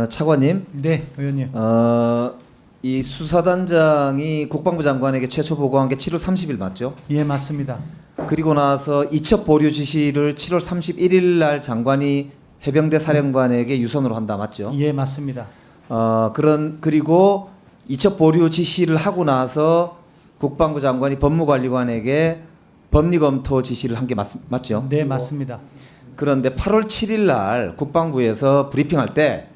차관님, 네, 의원님. 이 수사단장이 국방부 장관에게 최초 보고한 게 7월 30일 맞죠? 예, 맞습니다. 그리고 나서 이첩 보류 지시를 7월 31일 날 장관이 해병대 사령관에게 유선으로 한다 맞죠? 예, 맞습니다. 그리고 이첩 보류 지시를 하고 나서 국방부 장관이 법무관리관에게 법리검토 지시를 한 게 맞죠? 네, 맞습니다. 그런데 8월 7일 날 국방부에서 브리핑할 때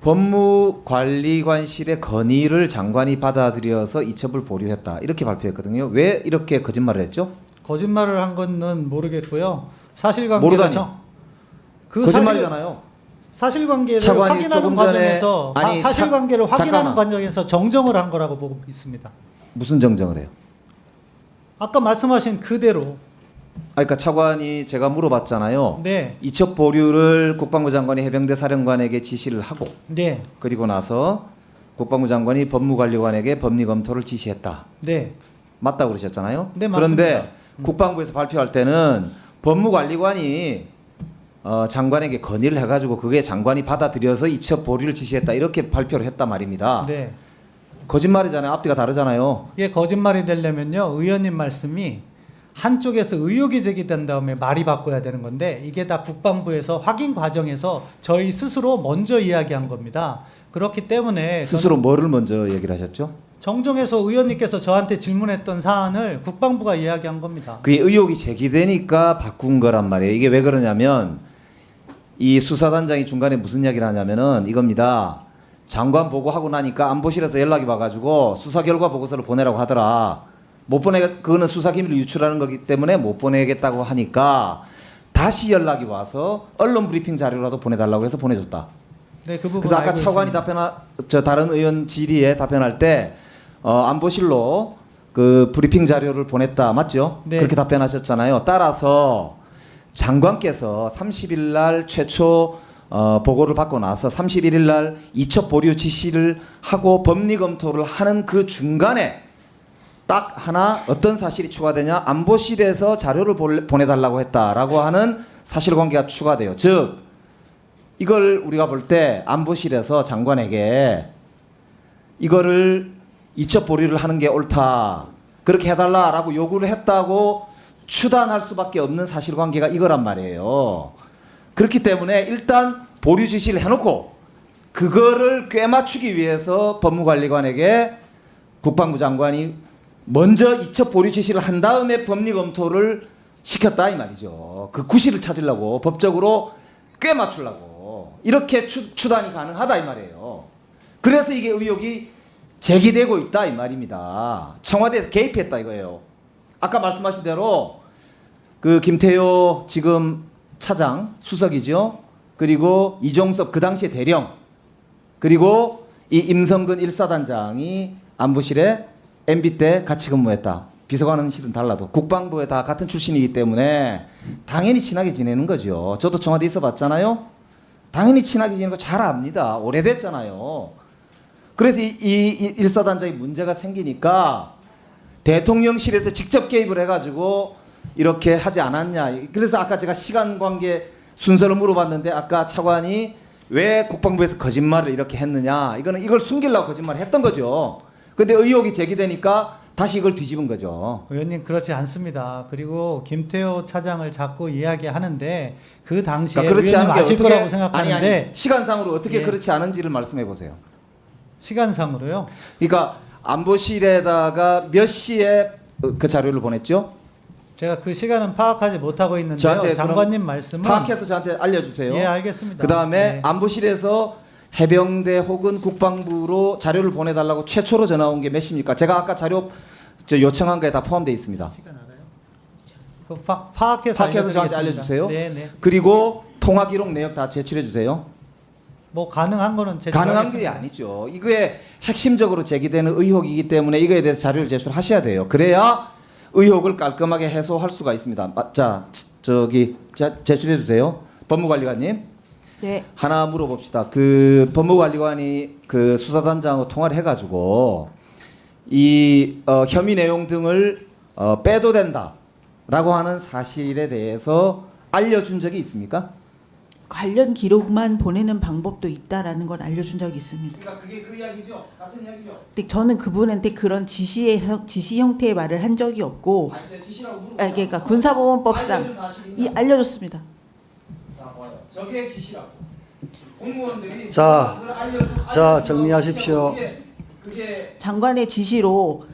법무관리관실의 건의를 장관이 받아들여서 이첩을 보류했다 이렇게 발표했거든요. 왜 이렇게 거짓말을 했죠? 거짓말을 한 거는 모르겠고요. 사실관계가 모르다니. 거짓말이잖아요. 사실관계를 차관이 확인하는 조금 전에- 과정에서 아니, 사실관계를 확인하는 잠깐만. 과정에서 정정을 한 거라고 보고 있습니다. 무슨 정정을 해요? 아까 말씀하신 그대로. 그러니까 차관이 제가 물어봤잖아요. 네, 이첩 보류를 국방부 장관이 해병대 사령관에게 지시를 하고 네, 그리고 나서 국방부 장관이 법무관리관에게 법리검토를 지시했다. 네, 맞다고 그러셨잖아요. 네, 맞습니다. 그런데 국방부에서 발표할 때는 법무관리관이 장관에게 건의를 해가지고 그게 장관이 받아들여서 이첩 보류를 지시했다 이렇게 발표를 했단 말입니다. 네. 거짓말이잖아요. 앞뒤가 다르잖아요. 이게 거짓말이 되려면요, 의원님 말씀이 한쪽에서 의혹이 제기된 다음에 말이 바꿔야 되는 건데 이게 다 국방부에서 확인 과정에서 저희 스스로 먼저 이야기한 겁니다. 그렇기 때문에 스스로 뭐를 먼저 얘기를 하셨죠? 정정해서 의원님께서 저한테 질문했던 사안을 국방부가 이야기한 겁니다. 그게 의혹이 제기되니까 바꾼 거란 말이에요. 이게 왜 그러냐면 이 수사단장이 중간에 무슨 이야기를 하냐면은 이겁니다. 장관 보고하고 나니까 안보실에서 연락이 와가지고 수사 결과 보고서를 보내라고 하더라. 못 그거는 수사 기밀을 유출하는 거기 때문에 못 보내겠다고 하니까 다시 연락이 와서 언론 브리핑 자료라도 보내달라고 해서 보내줬다. 네, 그 부분 그래서 아까 알고 차관이 있습니다. 다른 의원 질의에 답변할 때 안보실로 그 브리핑 자료를 보냈다 맞죠? 네. 그렇게 답변하셨잖아요. 따라서 장관께서 30일 날 최초 보고를 받고 나서 31일 날 이첩 보류 지시를 하고 법리 검토를 하는 그 중간에 딱 하나 어떤 사실이 추가되냐? 안보실에서 자료를 보내달라고 했다라고 하는 사실관계가 추가돼요. 즉 이걸 우리가 볼 때 안보실에서 장관에게 이거를 이첩 보류를 하는 게 옳다. 그렇게 해달라라고 요구를 했다고 추단할 수밖에 없는 사실관계가 이거란 말이에요. 그렇기 때문에 일단 보류 지시를 해놓고 그거를 꿰맞추기 위해서 법무관리관에게 국방부 장관이 먼저 이첩 보류 지시를 한 다음에 법리 검토를 시켰다 이 말이죠. 그 구실을 찾으려고 법적으로 꿰맞추려고 이렇게 추단이 가능하다 이 말이에요. 그래서 이게 의혹이 제기되고 있다 이 말입니다. 청와대에서 개입했다 이거예요. 아까 말씀하신 대로 그 김태효 지금 차장 수석이죠. 그리고 이종섭 그 당시에 대령 그리고 이 임성근 1사단장이 안보실에 MB 때 같이 근무했다. 비서관은 실은 달라도 국방부에 다 같은 출신이기 때문에 당연히 친하게 지내는 거죠. 저도 청와대 있어 봤잖아요. 당연히 친하게 지내는 거 잘 압니다. 오래됐잖아요. 그래서 이 1사단장이 문제가 생기니까 대통령실에서 직접 개입을 해가지고 이렇게 하지 않았냐. 그래서 아까 제가 시간 관계 순서를 물어봤는데 아까 차관이 왜 국방부에서 거짓말을 이렇게 했느냐. 이걸 숨기려고 거짓말을 했던 거죠. 근데 의혹이 제기되니까 다시 이걸 뒤집은 거죠. 의원님 그렇지 않습니다. 그리고 김태호 차장을 자꾸 이야기하는데 그 당시에 그러니까 그렇지 의원님 않은 게 아실 어떻게, 거라고 생각하는데 아니, 시간상으로 어떻게 예. 그렇지 않은지를 말씀해 보세요. 시간상으로요. 그러니까 안보실에다가 몇 시에 그 자료를 보냈죠? 제가 그 시간은 파악하지 못하고 있는데요. 저한테 장관님 말씀은 파악해서 저한테 알려주세요. 예, 알겠습니다. 그 다음에 네. 안보실에서 해병대 혹은 국방부로 자료를 보내달라고 최초로 전화 온 게 몇 시입니까? 제가 아까 자료 요청한 거에 다 포함되어 있습니다. 그 파악해서 저한테 알려드리겠습니다. 알려주세요. 네, 네. 그리고 통화 기록 내역 다 제출해 주세요. 뭐 가능한 거는 가능한 게 아니죠. 이거에 핵심적으로 제기되는 의혹이기 때문에 이거에 대해서 자료를 제출하셔야 돼요. 그래야 의혹을 깔끔하게 해소할 수가 있습니다. 자, 제출해 주세요. 법무관리관님. 네. 하나 물어봅시다. 그 법무관리관이 그 수사단장하고 통화를 해가지고 이 혐의 내용 등을 빼도 된다라고 하는 사실에 대해서 알려준 적이 있습니까? 관련 기록만 보내는 방법도 있다라는 걸 알려준 적이 있습니다. 그러니까 그게 그 이야기죠. 같은 이야기죠. 근데 저는 그분한테 그런 지시 형태의 말을 한 적이 없고, 아니 제가 지시라고 물어보잖아요. 그러니까 군사보건법상 알려준 사실인가? 알려줬습니다. 자 봐요. 저게 지시라고. 공무원들이 자, 그걸 알려준 정리하십시오. 그게 장관의 지시로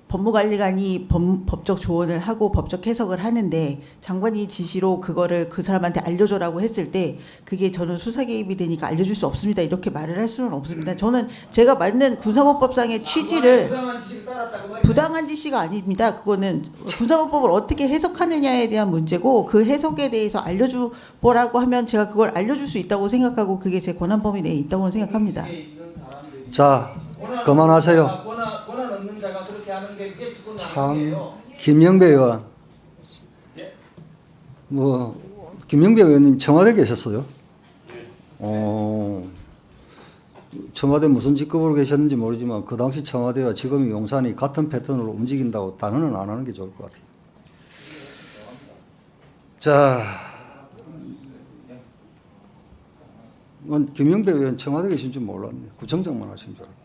법무관리관이 법적 조언을 하고 법적 해석을 하는데, 장관이 지시로 그거를 그 사람한테 알려줘라고 했을 때 그게 저는 수사 개입이 되니까 알려줄 수 없습니다 이렇게 말을 할 수는 없습니다. 저는 제가 맞는 군사법법상의 취지를 부당한 지시를 따랐다 그 말이죠. 부당한 지시가 아닙니다. 그거는 군사법을 어떻게 해석하느냐에 대한 문제고, 그 해석에 대해서 알려주보라고 하면 제가 그걸 알려줄 수 있다고 생각하고 그게 제 권한 범위 내에 있다고 생각합니다. 자, 그만하세요. 권한 없는 자가 그렇게 하는 게 그게 직권 참, 아니에요. 김영배 의원. 예? 김영배 의원님 청와대 계셨어요? 청와대 무슨 직급으로 계셨는지 모르지만 그 당시 청와대와 지금의 용산이 같은 패턴으로 움직인다고 단언은 안 하는 게 좋을 것 같아요. 자, 김영배 의원 청와대 계신 줄 몰랐네. 구청장만 하신 줄 알고.